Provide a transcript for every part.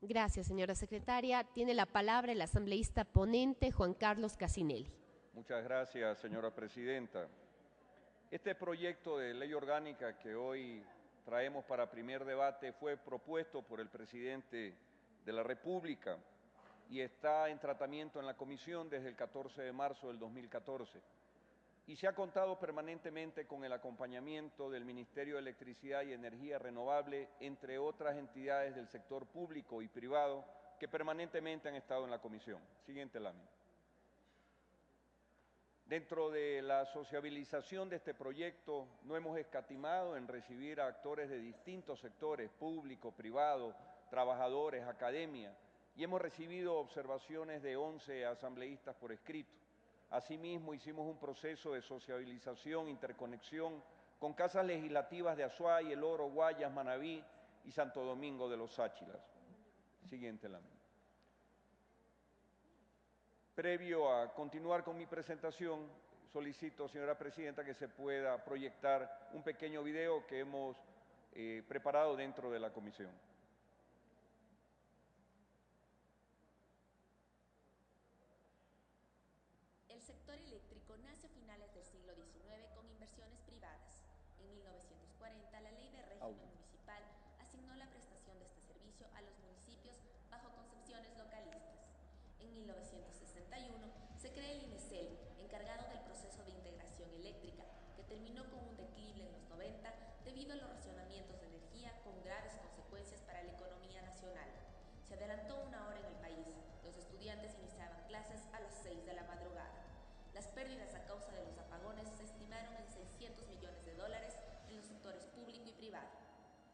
Gracias, señora secretaria. Tiene la palabra el asambleísta ponente Juan Carlos Casinelli. Muchas gracias, señora presidenta. Este proyecto de ley orgánica que hoy traemos para primer debate fue propuesto por el presidente de la República y está en tratamiento en la comisión desde el 14 de marzo del 2014. Y se ha contado permanentemente con el acompañamiento del Ministerio de Electricidad y Energía Renovable, entre otras entidades del sector público y privado que permanentemente han estado en la comisión. Siguiente lámina. Dentro de la sociabilización de este proyecto, no hemos escatimado en recibir a actores de distintos sectores, público, privado, trabajadores, academia, y hemos recibido observaciones de 11 asambleístas por escrito. Asimismo, hicimos un proceso de sociabilización, interconexión con casas legislativas de Azuay, El Oro, Guayas, Manabí y Santo Domingo de los Áchilas. Siguiente lámina. Previo a continuar con mi presentación, solicito, señora presidenta, que se pueda proyectar un pequeño video que hemos preparado dentro de la comisión. El sector eléctrico nace a finales del siglo XIX con inversiones privadas. En 1940, la Ley de Régimen Municipal asignó la prestación de este servicio a los municipios bajo concepciones localistas. En 1961 se crea el INESEL, encargado del proceso de integración eléctrica, que terminó con un declive en los 90 debido a los racionamientos de energía con graves consecuencias para la economía nacional. Se adelantó una hora en el país. Los estudiantes iniciaban clases a las 6 de la madrugada. Las pérdidas a causa de los apagones se estimaron en $600 millones en los sectores público y privado.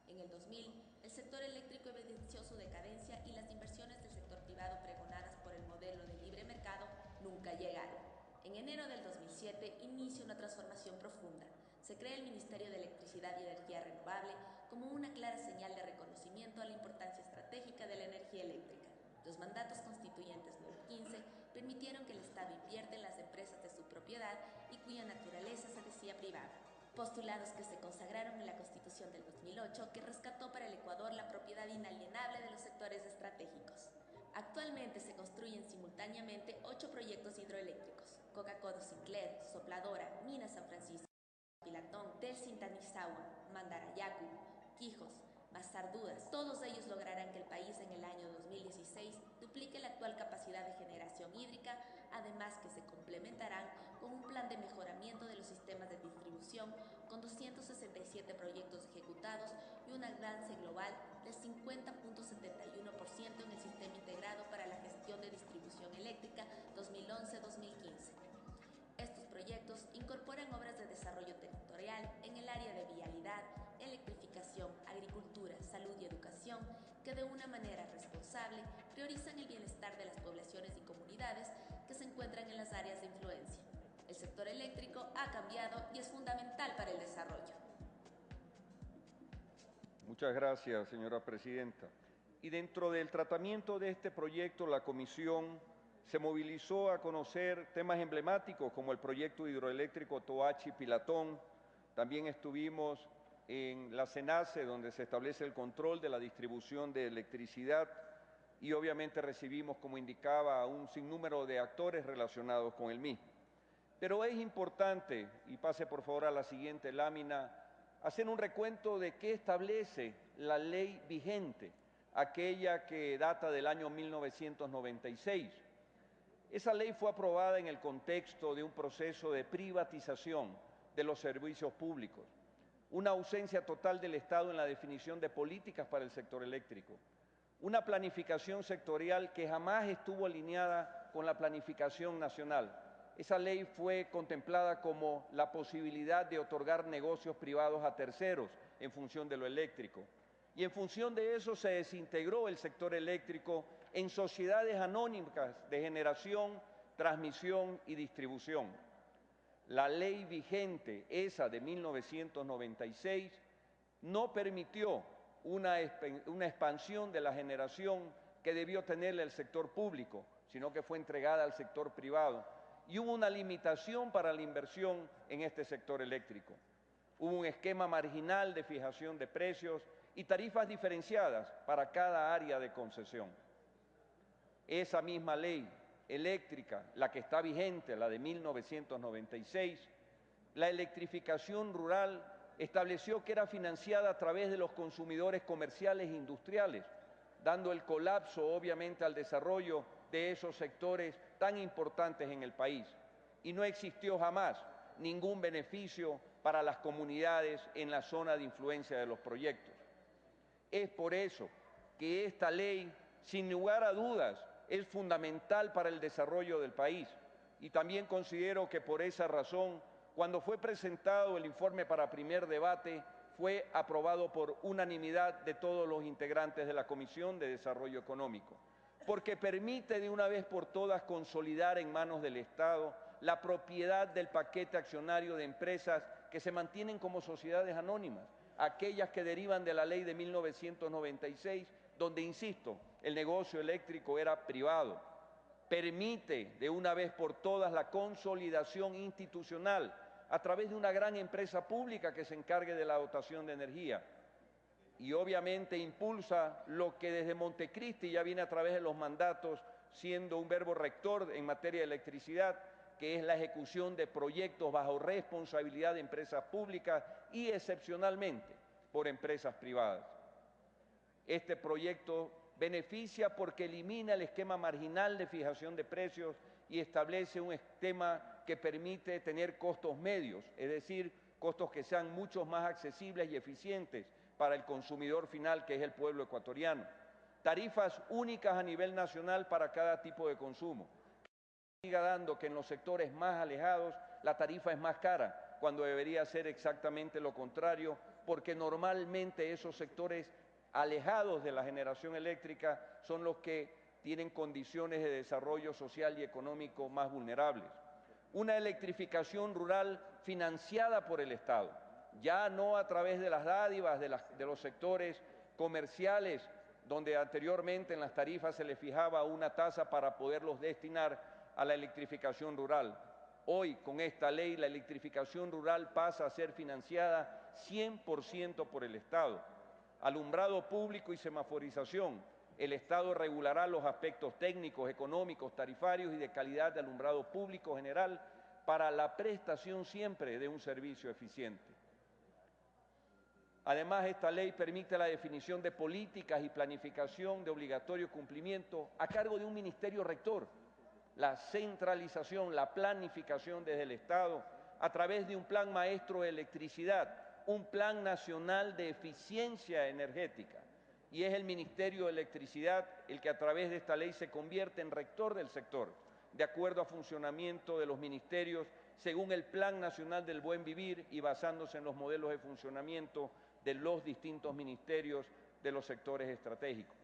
En el 2000, el sector eléctrico evidenció su decadencia y las inversiones del sector privado pregonadas por el modelo de libre mercado nunca llegaron. En enero del 2007 inicia una transformación profunda. Se crea el Ministerio de Electricidad y Energía Renovable como una clara señal de reconocimiento a la importancia estratégica de la energía eléctrica. Los mandatos constituyentes 915 permitieron que el Estado invierta en las empresas de su propiedad y cuya naturaleza se decía privada. Postulados que se consagraron en la Constitución del 2008, que rescató para el Ecuador la propiedad inalienable de los sectores estratégicos. Actualmente se construyen simultáneamente 8 proyectos hidroeléctricos: Coca-Cola Sinclair, Sopladora, Mina San Francisco, Pilatón, Telsintanizagua, Mandarayacu, Quijos, Masardudas. Todos ellos lograrán que el país en el año 2016 duplique la actual capacidad de generación hídrica, además que se complementarán con un plan de mejoramiento de los sistemas de distribución con 267 proyectos ejecutados y un alcance global del 50.71% en el Sistema Integrado para la Gestión de Distribución Eléctrica 2011-2015. Estos proyectos incorporan obras de desarrollo territorial en el área de vialidad, electrificación, agricultura, salud y educación, que de una manera responsable priorizan el bienestar de las poblaciones y comunidades que se encuentran en las áreas de influencia. El sector eléctrico ha cambiado y es fundamental para el desarrollo. Muchas gracias, señora presidenta. Y dentro del tratamiento de este proyecto, la comisión se movilizó a conocer temas emblemáticos como el proyecto hidroeléctrico Toachi-Pilatón. También estuvimos en la CENACE, donde se establece el control de la distribución de electricidad, y obviamente recibimos, como indicaba, a un sinnúmero de actores relacionados con el mismo. Pero es importante, y pase por favor a la siguiente lámina, hacer un recuento de qué establece la ley vigente, aquella que data del año 1996. Esa ley fue aprobada en el contexto de un proceso de privatización de los servicios públicos, una ausencia total del Estado en la definición de políticas para el sector eléctrico, una planificación sectorial que jamás estuvo alineada con la planificación nacional. Esa ley fue contemplada como la posibilidad de otorgar negocios privados a terceros en función de lo eléctrico. Y en función de eso se desintegró el sector eléctrico en sociedades anónimas de generación, transmisión y distribución. La ley vigente, esa de 1996, no permitió una expansión de la generación que debió tener el sector público, sino que fue entregada al sector privado. Y hubo una limitación para la inversión en este sector eléctrico. Hubo un esquema marginal de fijación de precios y tarifas diferenciadas para cada área de concesión. Esa misma ley eléctrica, la que está vigente, la de 1996, la electrificación rural estableció que era financiada a través de los consumidores comerciales e industriales, dando el colapso obviamente al desarrollo de esos sectores tan importantes en el país. Y no existió jamás ningún beneficio para las comunidades en la zona de influencia de los proyectos. Es por eso que esta ley, sin lugar a dudas, es fundamental para el desarrollo del país. Y también considero que por esa razón, cuando fue presentado el informe para primer debate, fue aprobado por unanimidad de todos los integrantes de la Comisión de Desarrollo Económico, porque permite de una vez por todas consolidar en manos del Estado la propiedad del paquete accionario de empresas que se mantienen como sociedades anónimas, aquellas que derivan de la ley de 1996, donde, insisto, el negocio eléctrico era privado. Permite de una vez por todas la consolidación institucional a través de una gran empresa pública que se encargue de la dotación de energía. Y obviamente impulsa lo que desde Montecristi ya viene a través de los mandatos siendo un verbo rector en materia de electricidad, que es la ejecución de proyectos bajo responsabilidad de empresas públicas y excepcionalmente por empresas privadas. Este proyecto beneficia porque elimina el esquema marginal de fijación de precios y establece un esquema que permite tener costos medios, es decir, costos que sean mucho más accesibles y eficientes para el consumidor final, que es el pueblo ecuatoriano. Tarifas únicas a nivel nacional para cada tipo de consumo. Siga dando que en los sectores más alejados la tarifa es más cara, cuando debería ser exactamente lo contrario, porque normalmente esos sectores alejados de la generación eléctrica son los que tienen condiciones de desarrollo social y económico más vulnerables. Una electrificación rural financiada por el Estado, ya no a través de las dádivas de los sectores comerciales, donde anteriormente en las tarifas se les fijaba una tasa para poderlos destinar a la electrificación rural. Hoy, con esta ley, la electrificación rural pasa a ser financiada 100% por el Estado. Alumbrado público y semaforización. El Estado regulará los aspectos técnicos, económicos, tarifarios y de calidad de alumbrado público general para la prestación siempre de un servicio eficiente. Además, esta ley permite la definición de políticas y planificación de obligatorio cumplimiento a cargo de un ministerio rector, la centralización, la planificación desde el Estado a través de un plan maestro de electricidad, un plan nacional de eficiencia energética. Y es el Ministerio de Electricidad el que a través de esta ley se convierte en rector del sector, de acuerdo a funcionamiento de los ministerios, según el Plan Nacional del Buen Vivir y basándose en los modelos de funcionamiento de los distintos ministerios de los sectores estratégicos.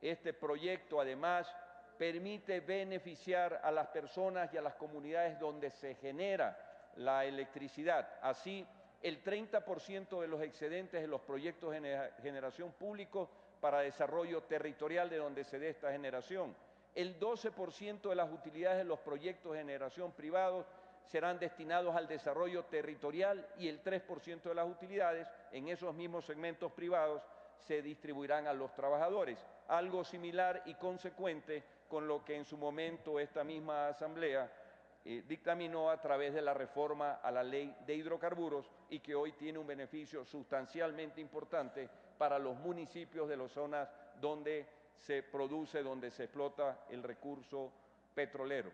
Este proyecto, además, permite beneficiar a las personas y a las comunidades donde se genera la electricidad. Así, el 30% de los excedentes de los proyectos de generación público para desarrollo territorial de donde se dé esta generación. El 12% de las utilidades de los proyectos de generación privados serán destinados al desarrollo territorial y el 3% de las utilidades en esos mismos segmentos privados se distribuirán a los trabajadores. Algo similar y consecuente con lo que en su momento esta misma Asamblea dictaminó a través de la reforma a la Ley de Hidrocarburos y que hoy tiene un beneficio sustancialmente importante para los municipios de las zonas donde se produce, donde se explota el recurso petrolero.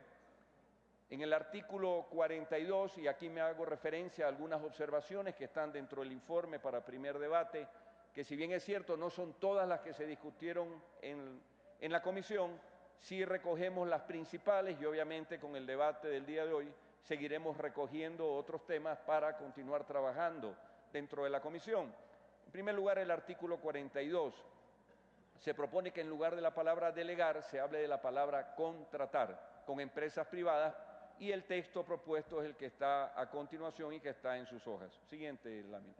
En el artículo 42, y aquí me hago referencia a algunas observaciones que están dentro del informe para primer debate, que si bien es cierto no son todas las que se discutieron en la comisión, sí recogemos las principales y obviamente con el debate del día de hoy seguiremos recogiendo otros temas para continuar trabajando dentro de la comisión. En primer lugar, el artículo 42. Se propone que en lugar de la palabra delegar se hable de la palabra contratar con empresas privadas y el texto propuesto es el que está a continuación y que está en sus hojas. Siguiente lámina.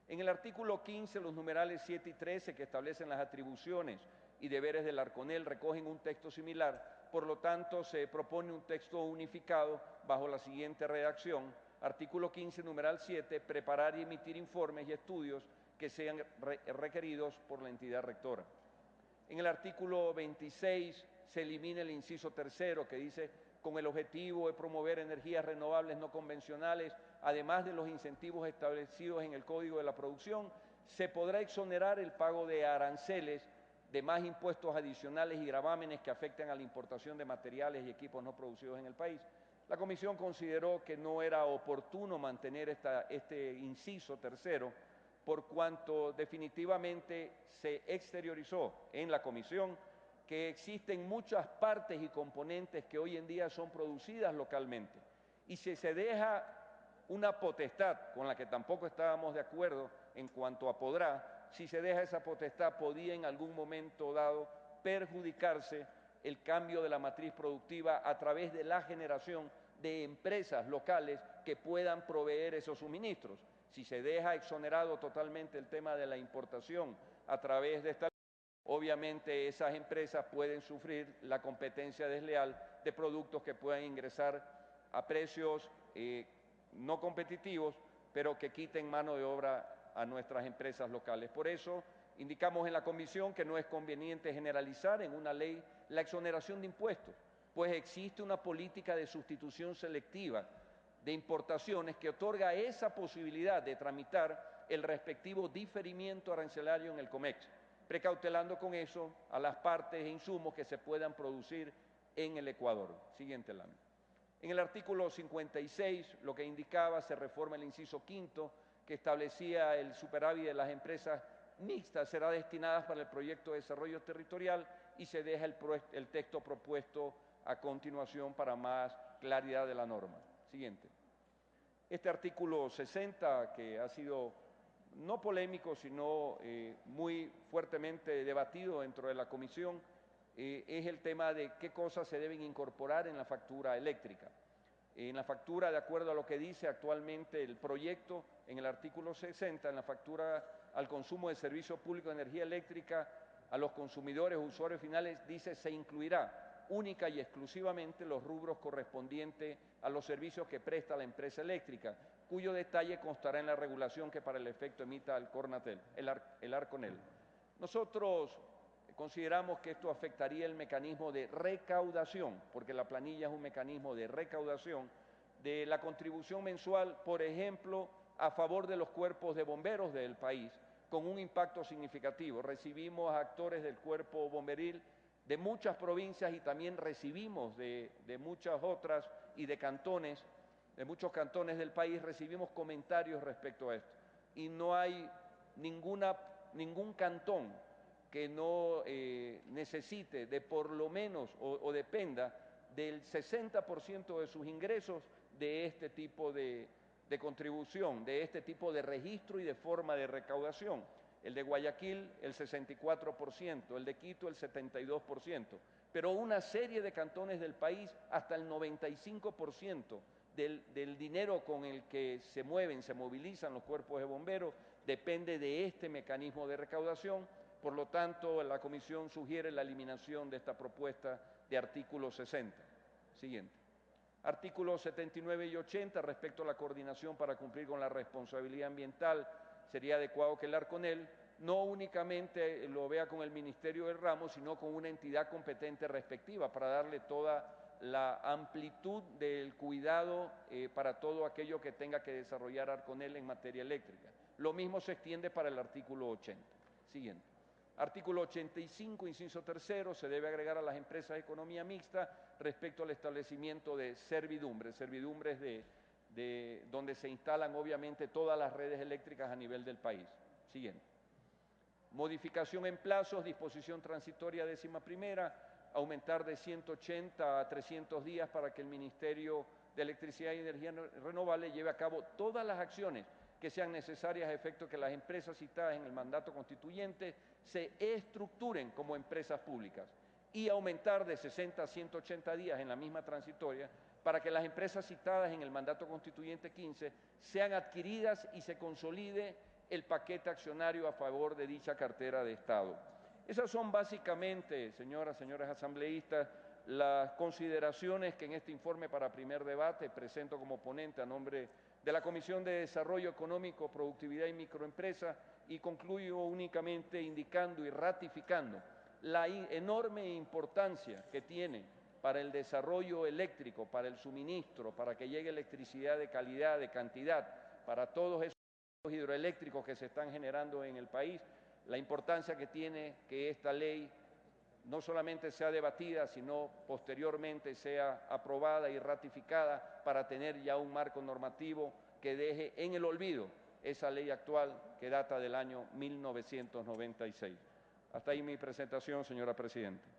En el artículo 15, los numerales 7 y 13 que establecen las atribuciones y deberes del Arconel recogen un texto similar, por lo tanto se propone un texto unificado bajo la siguiente redacción. Artículo 15, numeral 7, preparar y emitir informes y estudios que sean requeridos por la entidad rectora. En el artículo 26 se elimina el inciso tercero que dice: con el objetivo de promover energías renovables no convencionales, además de los incentivos establecidos en el Código de la Producción, se podrá exonerar el pago de aranceles, de más impuestos adicionales y gravámenes que afectan a la importación de materiales y equipos no producidos en el país. La Comisión consideró que no era oportuno mantener este inciso tercero, por cuanto definitivamente se exteriorizó en la Comisión que existen muchas partes y componentes que hoy en día son producidas localmente. Y si se deja una potestad, con la que tampoco estábamos de acuerdo en cuanto a podrá, si se deja esa potestad, podía en algún momento dado perjudicarse el cambio de la matriz productiva a través de la generación de empresas locales que puedan proveer esos suministros. Si se deja exonerado totalmente el tema de la importación a través de esta ley, obviamente esas empresas pueden sufrir la competencia desleal de productos que puedan ingresar a precios no competitivos, pero que quiten mano de obra a nuestras empresas locales. Por eso indicamos en la comisión que no es conveniente generalizar en una ley la exoneración de impuestos, pues existe una política de sustitución selectiva de importaciones que otorga esa posibilidad de tramitar el respectivo diferimiento arancelario en el COMEX, precautelando con eso a las partes e insumos que se puedan producir en el Ecuador. Siguiente lámina. En el artículo 56, lo que indicaba, se reforma el inciso quinto, que establecía el superávit de las empresas mixtas será destinadas para el proyecto de desarrollo territorial, y se deja el texto propuesto a continuación para más claridad de la norma. Siguiente. Este artículo 60, que ha sido no polémico, sino muy fuertemente debatido dentro de la comisión, es el tema de qué cosas se deben incorporar en la factura eléctrica. En la factura, de acuerdo a lo que dice actualmente el proyecto, en el artículo 60, en la factura al consumo de servicio público de energía eléctrica a los consumidores o usuarios finales, dice se incluirá única y exclusivamente los rubros correspondientes a los servicios que presta la empresa eléctrica, cuyo detalle constará en la regulación que para el efecto emita el ARCONEL. Nosotros consideramos que esto afectaría el mecanismo de recaudación, porque la planilla es un mecanismo de recaudación de la contribución mensual, por ejemplo, a favor de los cuerpos de bomberos del país, con un impacto significativo. Recibimos a actores del cuerpo bomberil de muchas provincias y también recibimos de muchas otras y de cantones, de muchos cantones del país, recibimos comentarios respecto a esto. Y no hay ningún cantón que no necesite de por lo menos o dependa del 60% de sus ingresos de este tipo de contribución, de este tipo de registro y de forma de recaudación. El de Guayaquil el 64%, el de Quito el 72%, pero una serie de cantones del país hasta el 95% del dinero con el que se movilizan los cuerpos de bomberos, depende de este mecanismo de recaudación. Por lo tanto, la comisión sugiere la eliminación de esta propuesta de artículo 60. Siguiente. Artículos 79 y 80, respecto a la coordinación para cumplir con la responsabilidad ambiental, sería adecuado que el ARCONEL no únicamente lo vea con el Ministerio del Ramo, sino con una entidad competente respectiva para darle toda la amplitud del cuidado para todo aquello que tenga que desarrollar ARCONEL en materia eléctrica. Lo mismo se extiende para el artículo 80. Siguiente. Artículo 85, inciso tercero, se debe agregar a las empresas de economía mixta respecto al establecimiento de servidumbres donde se instalan obviamente todas las redes eléctricas a nivel del país. Siguiente. Modificación en plazos, disposición transitoria 11ª, aumentar de 180 a 300 días para que el Ministerio de Electricidad y Energía Renovable lleve a cabo todas las acciones que sean necesarias a efecto que las empresas citadas en el mandato constituyente se estructuren como empresas públicas, y aumentar de 60 a 180 días en la misma transitoria para que las empresas citadas en el mandato constituyente 15 sean adquiridas y se consolide el paquete accionario a favor de dicha cartera de Estado. Esas son básicamente, señoras, señores asambleístas, las consideraciones que en este informe para primer debate presento como ponente a nombre de la Comisión de Desarrollo Económico, Productividad y Microempresa, y concluyo únicamente indicando y ratificando la enorme importancia que tiene para el desarrollo eléctrico, para el suministro, para que llegue electricidad de calidad, de cantidad, para todos esos hidroeléctricos que se están generando en el país, la importancia que tiene que esta ley no solamente sea debatida, sino posteriormente sea aprobada y ratificada para tener ya un marco normativo que deje en el olvido esa ley actual que data del año 1996. Hasta ahí mi presentación, señora presidenta.